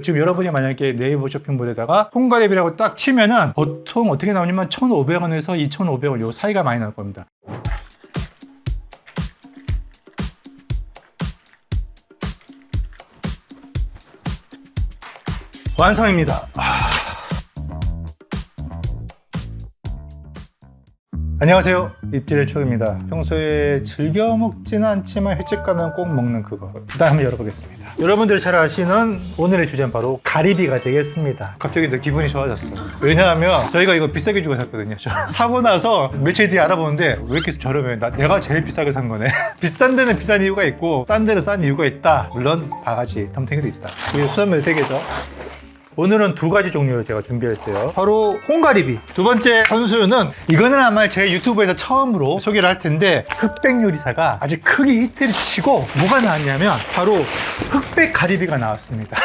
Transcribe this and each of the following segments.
지금 여러분이 만약에 네이버 쇼핑몰에다가 홍가리비라고 딱 치면은 보통 어떻게 나오냐면 1,500원에서 2,500원 요 사이가 많이 나올 겁니다. 완성입니다. 안녕하세요, 입질의 초입니다. 평소에 즐겨 먹지는 않지만 횟집 가면 꼭 먹는 그거, 일단 한번 열어보겠습니다. 여러분들이 잘 아시는 오늘의 주제는 바로 가리비가 되겠습니다. 갑자기 내 기분이 좋아졌어. 왜냐하면 저희가 이거 비싸게 주고 샀거든요. 사고 나서 며칠 뒤에 알아보는데 왜 이렇게 저렴해? 내가 제일 비싸게 산 거네. 비싼 데는 비싼 이유가 있고 싼 데는 싼 이유가 있다. 물론 바가지, 덤탱이도 있다. 이게 수산물 3개죠. 오늘은 2가지 종류를 제가 준비했어요. 바로 홍가리비. 두 번째 선수는 이거는 아마 제 유튜브에서 처음으로 소개를 할 텐데, 흑백 요리사가 아주 크게 히트를 치고 뭐가 나왔냐면 바로 흑백 가리비가 나왔습니다.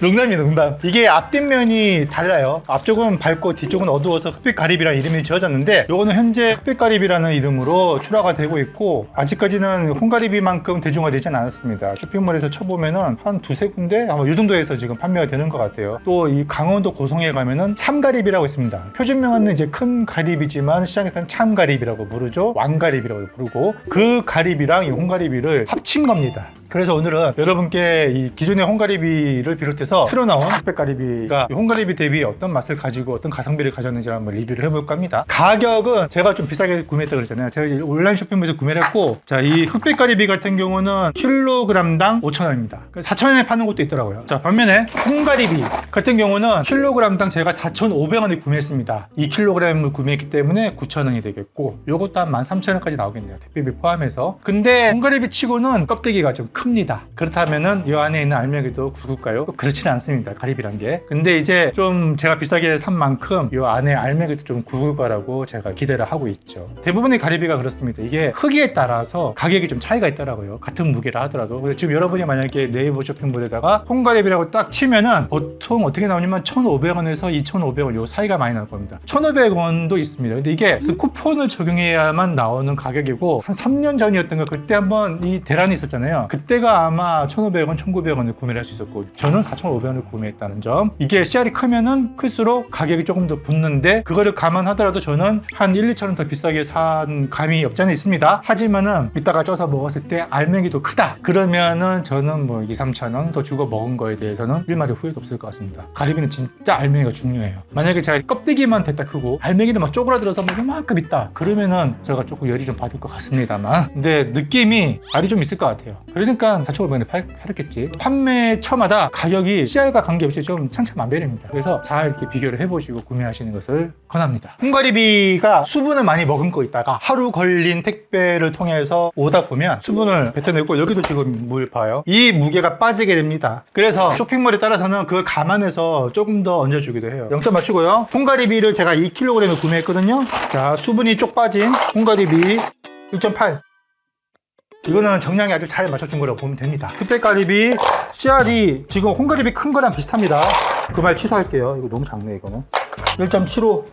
농담이에요, 농담. 이게 앞뒷면이 달라요. 앞쪽은 밝고 뒤쪽은 어두워서 흑백 가리비라는 이름이 지어졌는데, 요거는 현재 흑백 가리비라는 이름으로 출하가 되고 있고, 아직까지는 홍가리비만큼 대중화되진 않았습니다. 쇼핑몰에서 쳐보면은 한 2-3군데 아마 이 정도에서 지금 판매가 되는 것 같아요. 또 이 강원도 고성에 가면은 참가리비라고 있습니다. 표준명은 이제 큰 가리비지만 시장에서는 참가리비라고 부르죠. 왕가리비라고 부르고, 그 가리비랑 이 홍가리비를 합친 겁니다. 그래서 오늘은 여러분께 이 기존의 홍가리비를 비롯해서 새로 나온 흑백가리비가 홍가리비 대비 어떤 맛을 가지고 어떤 가성비를 가졌는지 한번 리뷰를 해볼까 합니다. 가격은 제가 좀 비싸게 구매했다고 그랬잖아요. 제가 온라인 쇼핑몰에서 구매를 했고, 자, 이 흑백가리비 같은 경우는 킬로그램당 5,000원입니다. 4,000원에 파는 곳도 있더라고요. 자, 반면에 홍가리비 같은 경우는 킬로그램당 제가 4,500원에 구매했습니다. 2kg을 구매했기 때문에 9,000원이 되겠고, 요것도 한 13,000원까지 나오겠네요. 택배비 포함해서. 근데 홍가리비 치고는 껍데기가 좀 큽니다. 그렇다면은 이 안에 있는 알맹이도 굵을까요? 그렇지는 않습니다. 가리비란 게. 근데 이제 좀 제가 비싸게 산 만큼 이 안에 알맹이도 좀 굵을 거라고 제가 기대를 하고 있죠. 대부분의 가리비가 그렇습니다. 이게 크기에 따라서 가격이 좀 차이가 있더라고요. 같은 무게라 하더라도. 그래서 지금 여러분이 만약에 네이버 쇼핑몰에다가 홍가리비라고 딱 치면은 보통 어떻게 나오냐면 1,500원에서 2,500원 요 사이가 많이 나올 겁니다. 1,500원도 있습니다. 근데 이게 쿠폰을 적용해야만 나오는 가격이고, 한 3년 전이었던가 그때 한번 이 대란이 있었잖아요. 그때가 아마 1,500원, 1,900원에 구매를 할 수 있었고, 저는 4,500원에 구매했다는 점. 이게 씨알이 크면은 클수록 가격이 조금 더 붙는데, 그거를 감안하더라도 저는 한 1-2,000원 더 비싸게 산 감이 없지 않아 있습니다. 하지만은 이따가 쪄서 먹었을 때 알맹이도 크다, 그러면은 저는 뭐 2-3,000원 더 주고 먹은 거에 대해서는 일말의 후회도 없을 것 같습니다. 가리비는 진짜 알맹이가 중요해요. 만약에 제가 껍데기만 됐다 크고 알맹이는 막 쪼그라들어서 뭐 이만큼 있다, 그러면은 제가 조금 열이 좀 받을 것 같습니다만, 근데 느낌이 알이 좀 있을 것 같아요. 그러니까 4,500원에 팔았겠지. 판매처마다 가격이 씨알과 관계없이 좀 천차만별입니다. 그래서 잘 이렇게 비교를 해보시고 구매하시는 것을 권합니다. 홍가리비가 수분을 많이 머금고 있다가 하루 걸린 택배를 통해서 오다 보면 수분을 뱉어내고, 여기도 지금 물 봐요. 이 무게가 빠지게 됩니다. 그래서 쇼핑몰에 따라서는 그걸 감안해서 조금 더 얹어주기도 해요. 0점 맞추고요. 홍가리비를 제가 2kg을 구매했거든요. 자, 수분이 쪽 빠진 홍가리비 1.8. 이거는 정량이 아주 잘 맞춰준 거라고 보면 됩니다. 흑백가리비 씨알이 지금 홍가리비 큰 거랑 비슷합니다. 그 말 취소할게요. 이거 너무 작네, 이거는. 1.75.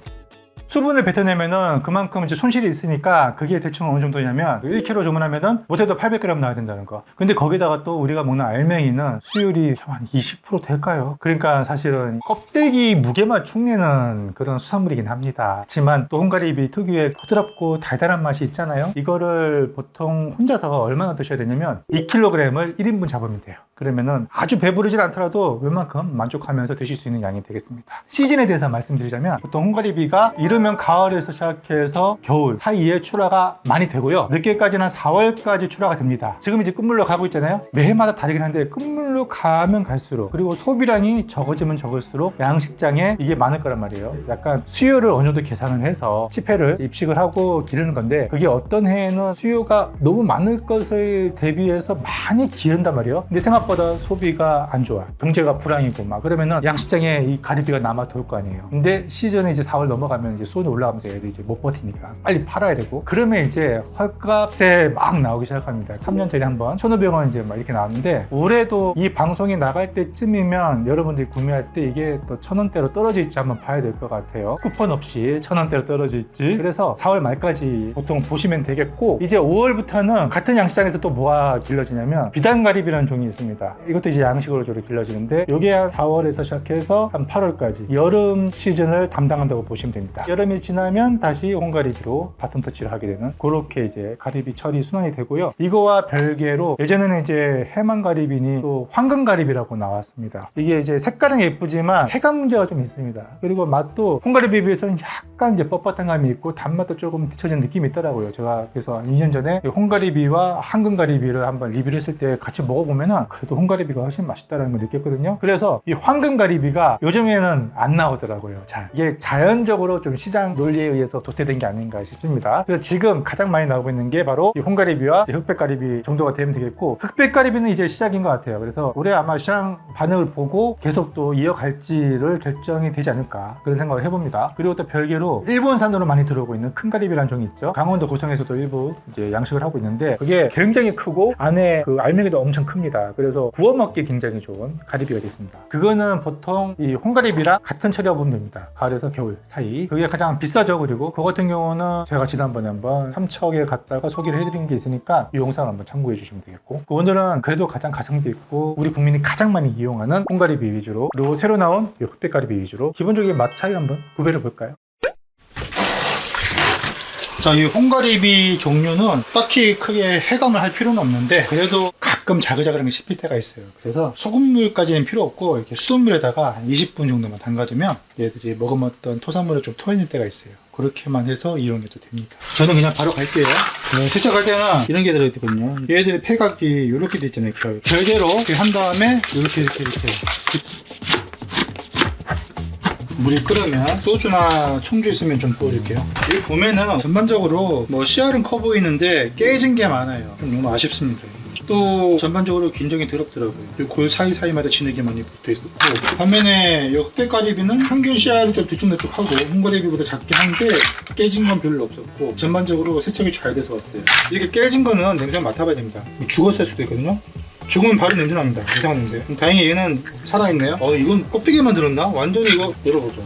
수분을 뱉어내면은 그만큼 이제 손실이 있으니까, 그게 대충 어느 정도냐면 1kg 주문하면은 못해도 800g 나와야 된다는 거. 근데 거기다가 또 우리가 먹는 알맹이는 수율이 한 20% 될까요? 그러니까 사실은 껍데기 무게만 축내는 그런 수산물이긴 합니다. 하지만 또 홍가리비 특유의 부드럽고 달달한 맛이 있잖아요. 이거를 보통 혼자서 얼마나 드셔야 되냐면 2kg을 1인분 잡으면 돼요. 그러면은 아주 배부르진 않더라도 웬만큼 만족하면서 드실 수 있는 양이 되겠습니다. 시즌에 대해서 말씀드리자면, 보통 홍가리비가 이르면 가을에서 시작해서 겨울 사이에 출하가 많이 되고요. 늦게까지는 한 4월까지 출하가 됩니다. 지금 이제 끝물로 가고 있잖아요. 매해마다 다르긴 한데 끝물로 가면 갈수록, 그리고 소비량이 적어지면 적을수록 양식장에 이게 많을 거란 말이에요. 약간 수요를 어느 정도 계산을 해서 시패를 입식을 하고 기르는 건데, 그게 어떤 해에는 수요가 너무 많을 것을 대비해서 많이 기른단 말이에요. 근데 생각보다 소비가 안 좋아. 경제가 불황이고 막 그러면은 양식장에 이 가리비가 남아 돌 거 아니에요. 근데 시즌이 이제 4월 넘어가면 이제 수온이 올라가면서 얘들이 이제 못 버티니까 빨리 팔아야 되고, 그러면 이제 헐값에 막 나오기 시작합니다. 3년 전에 한번 1,500원 이제 막 이렇게 나왔는데, 올해도 이 방송이 나갈 때쯤이면 여러분들이 구매할 때 이게 또 1,000원대로 떨어질지 한번 봐야 될 것 같아요. 쿠폰 없이 1,000원대로 떨어질지. 그래서 4월 말까지 보통 보시면 되겠고, 이제 5월부터는 같은 양식장에서 또 뭐가 길러지냐면 비단가리비라는 종이 있습니다. 이것도 이제 양식으로 주로 길러지는데, 이게 한 4월에서 시작해서 한 8월까지 여름 시즌을 담당한다고 보시면 됩니다. 여름이 지나면 다시 홍가리비로 바톤 터치를 하게 되는, 그렇게 이제 가리비 철이 순환이 되고요. 이거와 별개로 예전에는 이제 해만가리비니 또 황금가리비라고 나왔습니다. 이게 이제 색깔은 예쁘지만 해감 문제가 좀 있습니다. 그리고 맛도 홍가리비에 비해서는 약간 이제 뻣뻣한 감이 있고 단맛도 조금 뒤처진 느낌이 있더라고요. 제가 그래서 2년 전에 홍가리비와 황금가리비를 한번 리뷰를 했을 때 같이 먹어보면은 그래도 홍가리비가 훨씬 맛있다는 걸 느꼈거든요. 그래서 이 황금가리비가 요즘에는 안 나오더라고요. 자, 이게 자연적으로 좀 시장 논리에 의해서 도태된 게 아닌가 싶습니다. 그래서 지금 가장 많이 나오고 있는 게 바로 이 홍가리비와 흑백가리비 정도가 되면 되겠고, 흑백가리비는 이제 시작인 것 같아요. 그래서 올해 아마 시장 반응을 보고 계속 또 이어갈지를 결정이 되지 않을까, 그런 생각을 해봅니다. 그리고 또 별개로 일본산으로 많이 들어오고 있는 큰 가리비라는 종이 있죠. 강원도 고성에서도 일부 이제 양식을 하고 있는데, 그게 굉장히 크고 안에 그 알맹이도 엄청 큽니다. 그래서 구워 먹기 굉장히 좋은 가리비가 있습니다. 그거는 보통 이 홍가리비랑 같은 철이라고 보면 됩니다. 가을에서 겨울 사이. 그게 가장 비싸죠. 그리고 그거 같은 경우는 제가 지난번에 한번 삼척에 갔다가 소개를 해드린 게 있으니까 이 영상을 한번 참고해 주시면 되겠고, 오늘은 그래도 가장 가성비 있고 우리 국민이 가장 많이 이용하는 홍가리비 위주로, 그리고 새로 나온 이 흑백가리비 위주로 기본적인 맛 차이 한번 구별해 볼까요? 자, 이 홍가리비 종류는 딱히 크게 해감을 할 필요는 없는데, 그래도 가끔 자글자글한 게 씹힐 때가 있어요. 그래서 소금물까지는 필요 없고 이렇게 수돗물에다가 한 20분 정도만 담가두면 얘들이 먹어먹던 토산물을 좀 토해낼 때가 있어요. 그렇게만 해서 이용해도 됩니다. 저는 그냥 바로 갈게요. 세척할 때는 이런 게 들어있거든요. 얘들의 폐각이 이렇게 돼 있잖아요. 결대로 이렇게 한 다음에 이렇게 물이 끓으면 소주나 청주 있으면 좀 부어줄게요. 여기 보면은 전반적으로 뭐 씨알은 커 보이는데 깨진 게 많아요. 좀 너무 아쉽습니다. 또 전반적으로 굉장히 더럽더라고요. 골 사이사이마다 진흙이 많이 붙어있었고, 반면에 이 흑백가리비는 평균 씨알이 좀 들쭉날쭉하고 홍가리비보다 작긴 한데 깨진 건 별로 없었고, 전반적으로 세척이 잘 돼서 왔어요. 이렇게 깨진 거는 냄새 맡아봐야 됩니다. 죽었을 수도 있거든요. 죽으면 바로 냄새 납니다. 이상한 냄새. 다행히 얘는 살아있네요. 이건 껍데기만 들었나? 완전히 이거 열어보죠.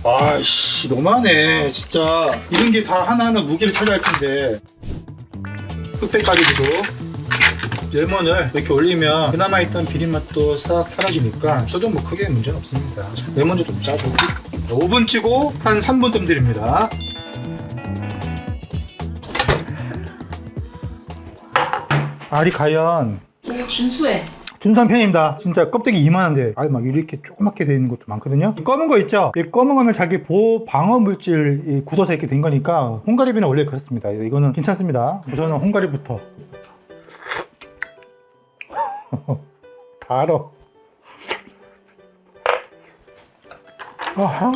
아이씨, 너무하네 진짜. 이런 게 다 하나하나 무게를 차지할 텐데. 흑백가리비도 레몬을 이렇게 올리면 그나마 있던 비린맛도 싹 사라지니까 써도 뭐 크게 문제는 없습니다. 레몬즙도 좀 짜고 5분 찌고 한 3분 뜸 들입니다. 알이 과연 준수해. 준수한 편입니다. 진짜 껍데기 이만한데 막 이렇게 조그맣게 되어 있는 것도 많거든요. 이 검은 거 있죠? 이 검은 거는 자기 방어 물질 굳어서 이렇게 된 거니까, 홍가리비는 원래 그렇습니다. 이거는 괜찮습니다. 우선은 홍가리부터. 달어. 아하.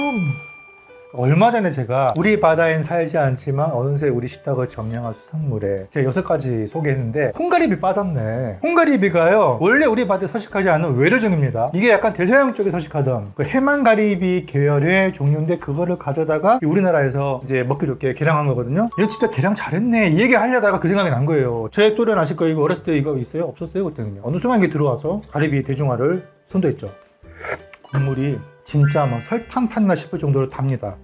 얼마 전에 제가 우리 바다엔 살지 않지만 어느새 우리 식탁을 점령한 수산물에 제가 6가지 소개했는데 홍가리비 빠졌네. 홍가리비가요, 원래 우리 바다에 서식하지 않은 외래종입니다. 이게 약간 대서양 쪽에 서식하던 그 해만가리비 계열의 종류인데, 그거를 가져다가 우리나라에서 이제 먹기 좋게 개량한 거거든요. 얘 진짜 개량 잘했네 이 얘기 하려다가 그 생각이 난 거예요. 저의 또래는 아실 거예요. 이거 어렸을 때 이거 있어요? 없었어요? 그때는요. 어느 순간 이게 들어와서 가리비 대중화를 선도했죠. 국물이 진짜 막 설탕 탔나 싶을 정도로 답니다.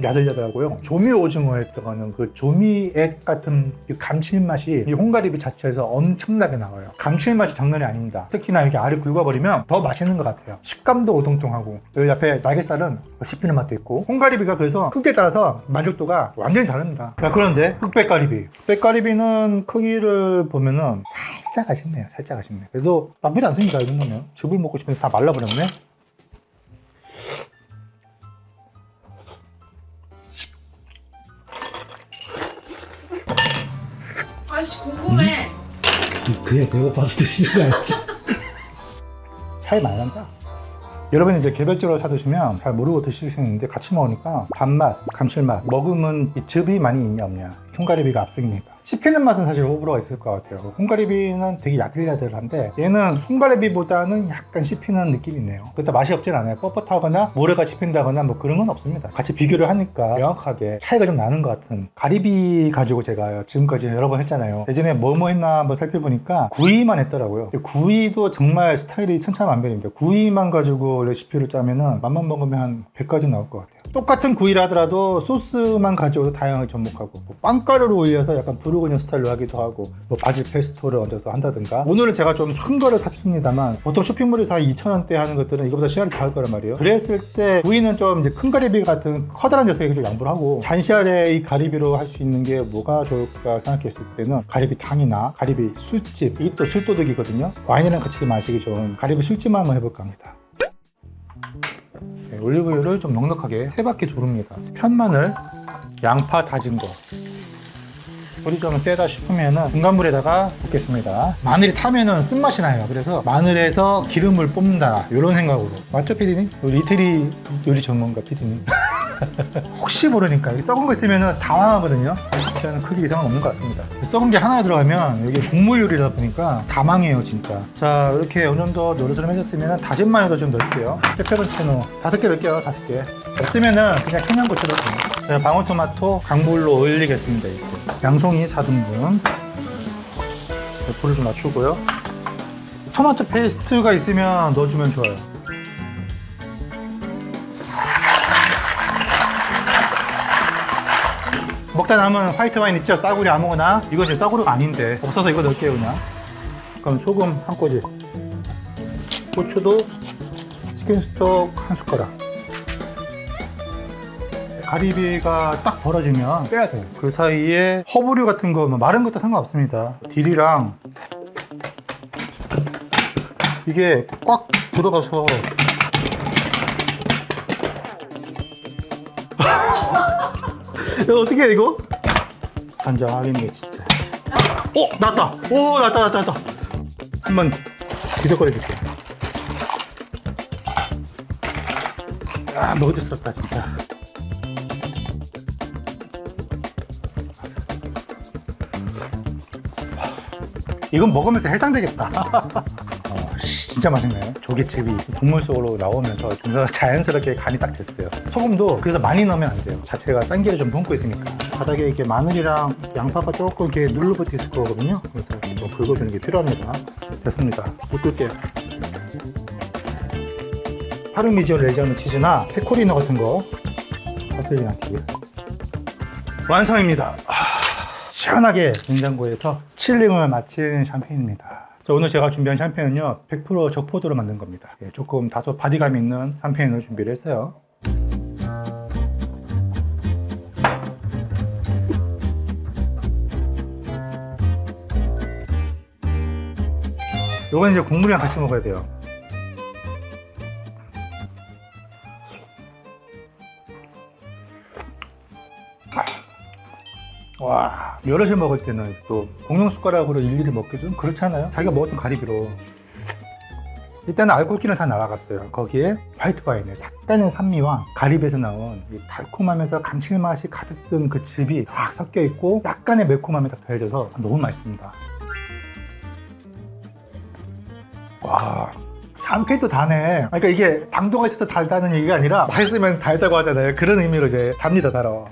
야들야들하고요. 조미 오징어에 들어가는 그 조미액 같은 이 감칠맛이 이 홍가리비 자체에서 엄청나게 나와요. 감칠맛이 장난이 아닙니다. 특히나 이렇게 알을 긁어버리면 더 맛있는 것 같아요. 식감도 오동통하고, 여기 앞에 날개살은 씹히는 맛도 있고, 홍가리비가 그래서 크기에 따라서 만족도가 완전히 다릅니다. 자, 그런데 흑백가리비는 크기를 보면은 살짝 아쉽네요. 살짝 아쉽네요. 그래도 나쁘지 않습니다. 이 정도면. 즙을 먹고 싶은데 다 말라버렸네. 아이씨, 궁금해. 그게 배고파서 드시는 거 아니지? 차이 많이 난다. 여러분이 이제 개별적으로 사드시면 잘 모르고 드실 수 있는데, 같이 먹으니까 단맛, 감칠맛, 먹으면 이 즙이 많이 있냐 없냐 홍가리비가 앞섭니다. 씹히는 맛은 사실 호불호가 있을 것 같아요. 홍가리비는 되게 야들야들한데 얘는 홍가리비보다는 약간 씹히는 느낌이 있네요. 그렇다 맛이 없진 않아요. 뻣뻣하거나 모래가 씹힌다거나 뭐 그런 건 없습니다. 같이 비교를 하니까 명확하게 차이가 좀 나는 것 같은. 가리비 가지고 제가 지금까지 여러 번 했잖아요. 예전에 뭐뭐 했나 한번 살펴보니까 구이만 했더라고요. 구이도 정말 스타일이 천차만별입니다. 구이만 가지고 레시피를 짜면은 맘만 먹으면 한 100가지 나올 것 같아요. 똑같은 구이를 하더라도 소스만 가지고도 다양하게 접목하고 뭐 빵가루를 올려서 약간 부르고뉴 스타일로 하기도 하고 뭐 바질 페스토를 얹어서 한다든가. 오늘은 제가 좀 큰 거를 샀습니다만 보통 쇼핑몰에서 한 2,000원대 하는 것들은 이거보다 시간이 더 할 거란 말이에요. 그랬을 때 구이는 좀 이제 큰 가리비 같은 커다란 녀석에게 좀 양보를 하고 잔시알의 이 가리비로 할 수 있는 게 뭐가 좋을까 생각했을 때는 가리비탕이나 가리비 술집, 이게 또 술도둑이거든요. 와인이랑 같이 마시기 좋은 가리비 술집만 한번 해볼까 합니다. 네, 올리브유를 좀 넉넉하게 3바퀴 두릅니다. 편마늘, 양파 다진 거. 불이 좀 세다 싶으면은 중간불에다가 볶겠습니다. 마늘이 타면은 쓴맛이 나요. 그래서 마늘에서 기름을 뽑는다 이런 생각으로. 맞죠, 피디님? 우리 이태리 요리 전문가 피디님. 혹시 모르니까 여기 썩은 거 있으면 당황하거든요. 저는 크게 이상은 없는 것 같습니다. 썩은 게 하나 들어가면 여기 국물 요리다 보니까 다 망해요 진짜. 자, 이렇게 어느 정도 노릇노릇해졌으면 다진 마늘도 좀 넣을게요. 페페론치노 5개 넣을게요. 5개. 없으면은 그냥 청양고추 넣을게요. 방울토마토 강불로 올리겠습니다. 이렇게. 양송이 4등분. 불을 좀 낮추고요. 토마토 페이스트가 있으면 넣어주면 좋아요. 먹다 남은 화이트 와인 있죠? 싸구려 아무거나. 이거 이제 싸구려가 아닌데 없어서 이거 넣을게요 그냥. 그럼 소금 한 꼬집, 고추도 치킨스톡 한 숟가락. 가리비가 딱 벌어지면 빼야 돼요. 그 사이에 허브류 같은 거 마른 것도 상관없습니다. 딜이랑 이게 꽉 들어가서 어떻게 해 이거? 간장하겠네 진짜. 나왔다. 오, 나왔다. 한번 뒤적거려 줄게. 먹을듯스럽다 진짜. 이건 먹으면서 해장되겠다. 진짜 맛있네. 조개즙이 국물 속으로 나오면서 좀 더 자연스럽게 간이 딱 됐어요. 소금도 그래서 많이 넣으면 안 돼요. 자체가 짠기를 좀 품고 있으니까. 바닥에 이렇게 마늘이랑 양파가 조금 이렇게 눌러붙어 있을 거거든요. 그래서 좀 긁어주는 게 필요합니다. 됐습니다. 물 끓게요. 파르미지오 레지아노 치즈나 페코리노 같은 거 파슬리 넣기. 완성입니다. 시원하게 냉장고에서 칠링을 마친 샴페인입니다. 자, 오늘 제가 준비한 샴페인은요 100% 적포도로 만든 겁니다. 조금 다소 바디감 있는 샴페인을 준비를 했어요. 요건 이제 국물이랑 같이 먹어야 돼요. 와, 여럿이 먹을 때는 또 공용 숟가락으로 일일이 먹기도 좀 그렇잖아요. 자기가 먹었던 가리비로. 일단은 알코올기는 다 날아갔어요. 거기에 화이트 와인의 약간의 산미와 가리비에서 나온 이 달콤하면서 감칠맛이 가득 든 그 즙이 딱 섞여 있고 약간의 매콤함이 딱 더해져서 너무 맛있습니다. 와, 샴페인도 다네. 그러니까 이게 당도가 있어서 달다는 얘기가 아니라 맛있으면 달다고 하잖아요. 그런 의미로 이제 답니다, 달아.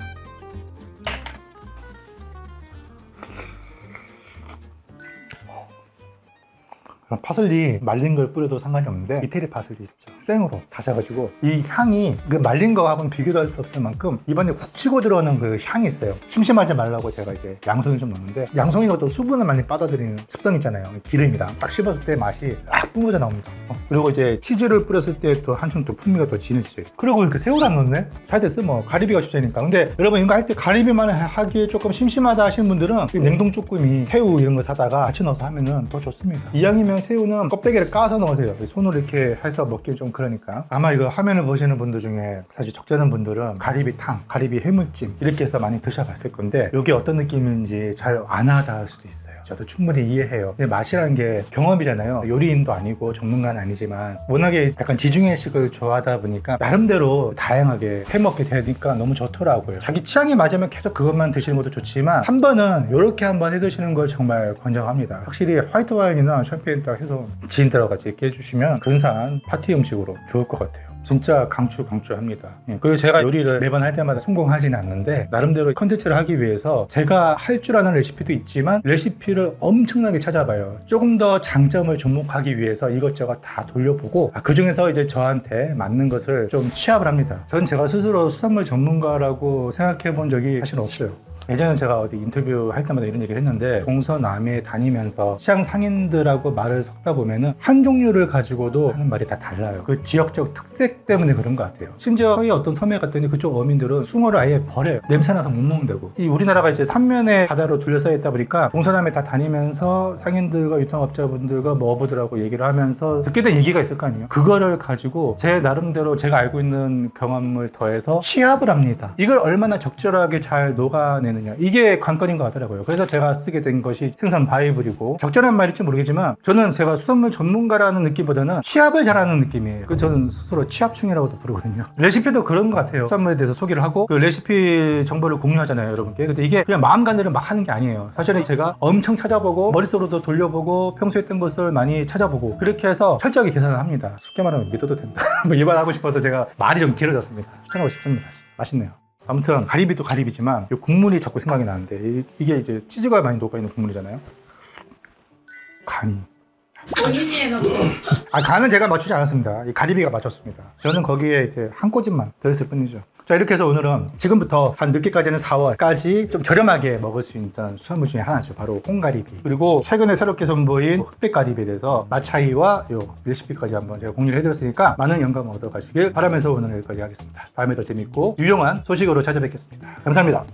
그럼 파슬리 말린 걸 뿌려도 상관이 없는데 이태리 파슬리 있죠. 생으로 다져가지고 이 향이 그 말린 거하고는 비교도 할 수 없을 만큼 입안에 훅 치고 들어오는 그 향이 있어요. 심심하지 말라고 제가 이제 양송이 좀 넣는데 양송이가 또 수분을 많이 빨아들이는 습성이 있잖아요. 기름이랑 딱 씹었을 때 맛이 딱 뿜어져 나옵니다. 그리고 이제 치즈를 뿌렸을 때 또 한층 또 풍미가 더 진해지죠. 그리고 이렇게 새우를 안 넣네? 잘 됐어. 뭐 가리비가 주제니까. 근데 여러분 이거 할 때 가리비만 하기에 조금 심심하다 하시는 분들은 냉동 쭈꾸미, 새우 이런 거 사다가 같이 넣어서 하면은 더 좋습니다. 이왕이면 먹으면 새우는 껍데기를 까서 넣으세요. 손으로 이렇게 해서 먹기 좀 그러니까. 아마 이거 화면을 보시는 분들 중에 사실 적잖은 분들은 가리비탕, 가리비 해물찜 이렇게 해서 많이 드셔봤을 건데 이게 어떤 느낌인지 잘 안 와닿을 수도 있어요. 저도 충분히 이해해요. 근데 맛이라는 게 경험이잖아요. 요리인도 아니고 전문가는 아니지만 워낙에 약간 지중해식을 좋아하다 보니까 나름대로 다양하게 해먹게 되니까 너무 좋더라고요. 자기 취향이 맞으면 계속 그것만 드시는 것도 좋지만 한 번은 이렇게 한번 해드시는 걸 정말 권장합니다. 확실히 화이트 와인이나 샴페인 딱 해서 진 들어가지 이렇게 해주시면 근사한 파티 음식으로 좋을 것 같아요. 진짜 강추합니다. 그리고 제가 요리를 매번 할 때마다 성공하지는 않는데 나름대로 컨텐츠를 하기 위해서 제가 할 줄 아는 레시피도 있지만 레시피를 엄청나게 찾아봐요. 조금 더 장점을 접목하기 위해서 이것저것 다 돌려보고 그 중에서 이제 저한테 맞는 것을 좀 취합을 합니다. 전 제가 스스로 수산물 전문가라고 생각해 본 적이 사실 없어요. 예전에 제가 어디 인터뷰 할 때마다 이런 얘기를 했는데 동서남에 다니면서 시장 상인들하고 말을 섞다 보면은 한 종류를 가지고도 하는 말이 다 달라요. 그 지역적 특색 때문에 그런 것 같아요. 심지어 서해 어떤 섬에 갔더니 그쪽 어민들은 숭어를 아예 버려요. 냄새나서 못 먹는다고. 이 우리나라가 이제 삼면에 바다로 둘러싸여 있다 보니까 동서남에 다 다니면서 상인들과 유통업자분들과 뭐 어부들하고 얘기를 하면서 듣게 된 얘기가 있을 거 아니에요. 그거를 가지고 제 나름대로 제가 알고 있는 경험을 더해서 취합을 합니다. 이걸 얼마나 적절하게 잘 녹아내는 이게 관건인 것 같더라고요. 그래서 제가 쓰게 된 것이 생선 바이블이고 적절한 말일지 모르겠지만 저는 제가 수산물 전문가라는 느낌보다는 취합을 잘하는 느낌이에요. 그 저는 스스로 취합충이라고도 부르거든요. 레시피도 그런 것 같아요. 수산물에 대해서 소개를 하고 그 레시피 정보를 공유하잖아요, 여러분께. 근데 이게 그냥 마음가짐으로 막 하는 게 아니에요. 사실은 제가 엄청 찾아보고 머릿속으로도 돌려보고 평소에 했던 것을 많이 찾아보고 그렇게 해서 철저하게 계산을 합니다. 쉽게 말하면 믿어도 된다. 뭐 일반하고 싶어서 제가 말이 좀 길어졌습니다. 추천하고 싶습니다. 맛있네요. 아무튼 가리비도 가리비지만 이 국물이 자꾸 생각이 나는데 이게 이제 치즈가 많이 녹아있는 국물이잖아요. 간이 본인이 해놓고. 간은 제가 맞추지 않았습니다. 이 가리비가 맞췄습니다. 저는 거기에 이제 한 꼬집만 더했을 뿐이죠. 자, 이렇게 해서 오늘은 지금부터 한 늦게까지는 4월까지 좀 저렴하게 먹을 수 있는 수산물 중에 하나죠. 바로 홍가리비. 그리고 최근에 새롭게 선보인 흑백가리비에 대해서 맛 차이와 요 레시피까지 한번 제가 공유를 해드렸으니까 많은 영감 얻어 가시길 바라면서 오늘 여기까지 하겠습니다. 다음에 더 재밌고 유용한 소식으로 찾아뵙겠습니다. 감사합니다.